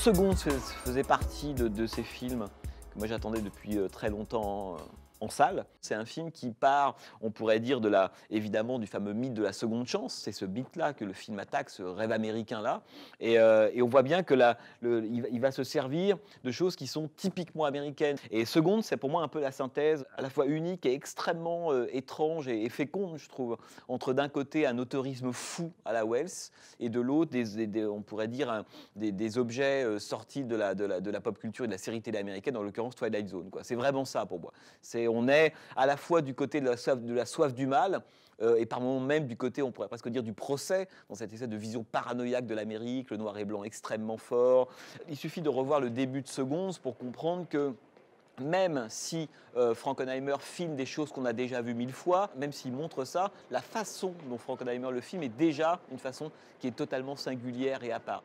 Second faisait partie de ces films que moi j'attendais depuis très longtemps en salle. C'est un film qui part, on pourrait dire, évidemment du fameux mythe de la seconde chance. C'est ce mythe-là que le film attaque, ce rêve américain-là. Et on voit bien que il va se servir de choses qui sont typiquement américaines. Et Seconde, c'est pour moi un peu la synthèse à la fois unique et extrêmement étrange et féconde, je trouve, entre d'un côté un autorisme fou à la Wells et de l'autre, on pourrait dire, des objets sortis de la pop culture et de la série télé américaine, en l'occurrence Twilight Zone, quoi. C'est vraiment ça pour moi. On est à la fois du côté de la soif du mal, et par moments même du côté, on pourrait presque dire, du procès, dans cette espèce de vision paranoïaque de l'Amérique, le noir et blanc extrêmement fort. Il suffit de revoir le début de Seconds pour comprendre que même si Frankenheimer filme des choses qu'on a déjà vues 1000 fois, même s'il montre ça, la façon dont Frankenheimer le filme est déjà une façon qui est totalement singulière et à part.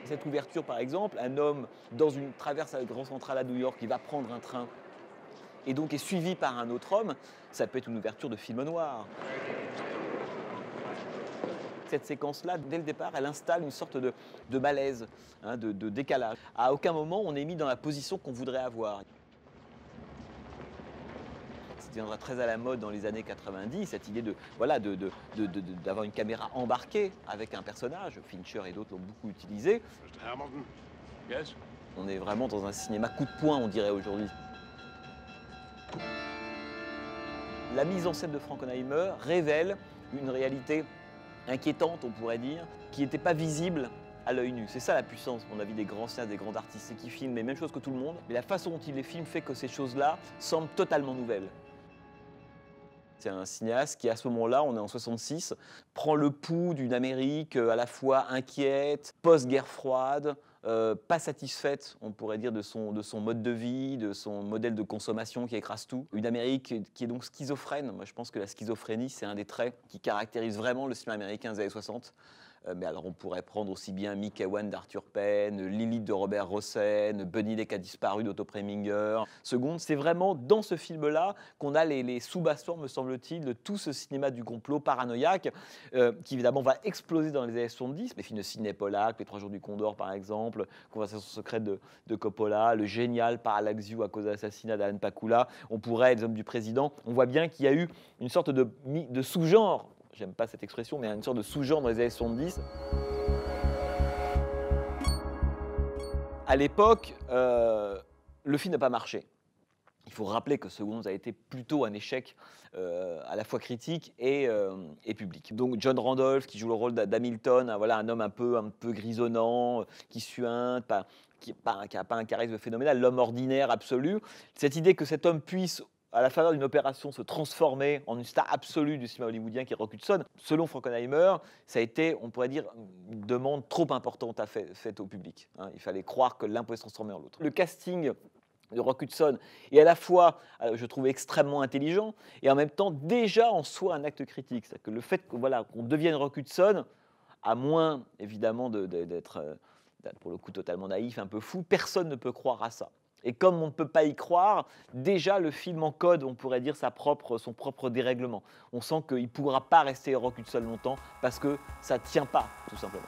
Cette ouverture, par exemple, un homme traverse la Grand Central à New York, il va prendre un train et donc est suivi par un autre homme, ça peut être une ouverture de film noir. Cette séquence-là, dès le départ, elle installe une sorte de malaise, hein, de décalage. À aucun moment, on est mis dans la position qu'on voudrait avoir. C'était très à la mode dans les années 90, cette idée d'avoir une caméra embarquée avec un personnage. Fincher et d'autres l'ont beaucoup utilisé. Mr. Hamilton? Yes? On est vraiment dans un cinéma coup de poing, on dirait aujourd'hui. La mise en scène de Frankenheimer révèle une réalité inquiétante, on pourrait dire, qui n'était pas visible à l'œil nu. C'est ça la puissance, à mon avis, des grands cinéastes, des grands artistes, c'est qu'ils filment les mêmes choses que tout le monde, mais la façon dont ils les filment fait que ces choses-là semblent totalement nouvelles. C'est un cinéaste qui, à ce moment-là, on est en 66, prend le pouls d'une Amérique à la fois inquiète, post-guerre froide, pas satisfaite, on pourrait dire, de son mode de vie, de son modèle de consommation qui écrase tout. Une Amérique qui est donc schizophrène. Moi, je pense que la schizophrénie, c'est un des traits qui caractérise vraiment le cinéma américain des années 60. Mais alors, on pourrait prendre aussi bien Mickey One d'Arthur Penn, Lilith de Robert Rossen, Bunny Lake a disparu d'Otto Preminger. Seconde, c'est vraiment dans ce film-là qu'on a les sous-bassons, me semble-t-il, de tout ce cinéma du complot paranoïaque, qui évidemment va exploser dans les années 70. Les films de Sidney Pollack, Les 3 jours du Condor par exemple, Conversation secrète de Coppola, le génial Parallax View à cause de l'assassinat d'Alan Pakula, on pourrait, Les hommes du président. On voit bien qu'il y a eu une sorte de sous-genre. J'aime pas cette expression, mais une sorte de sous-genre dans les années 70. À l'époque, le film n'a pas marché. Il faut rappeler que Seconds a été plutôt un échec à la fois critique et public. Donc John Randolph, qui joue le rôle d'Hamilton, voilà, un homme un peu grisonnant, qui suinte, qui n'a pas un charisme phénoménal, l'homme ordinaire absolu. Cette idée que cet homme puisse, à la faveur d'une opération, se transformer en une star absolue du cinéma hollywoodien qui est Rock Hudson, selon Frankenheimer, ça a été, on pourrait dire, une demande trop importante faite au public. Hein. Il fallait croire que l'un pouvait se transformer en l'autre. Le casting de Rock Hudson est à la fois, je trouve, extrêmement intelligent et en même temps déjà en soi un acte critique. C'est-à-dire que le fait qu'on devienne Rock Hudson, à moins évidemment d'être pour le coup totalement naïf, un peu fou, personne ne peut croire à ça. Et comme on ne peut pas y croire, déjà le film encode, on pourrait dire, son propre dérèglement. On sent qu'il ne pourra pas rester Rock Hudson longtemps parce que ça ne tient pas, tout simplement.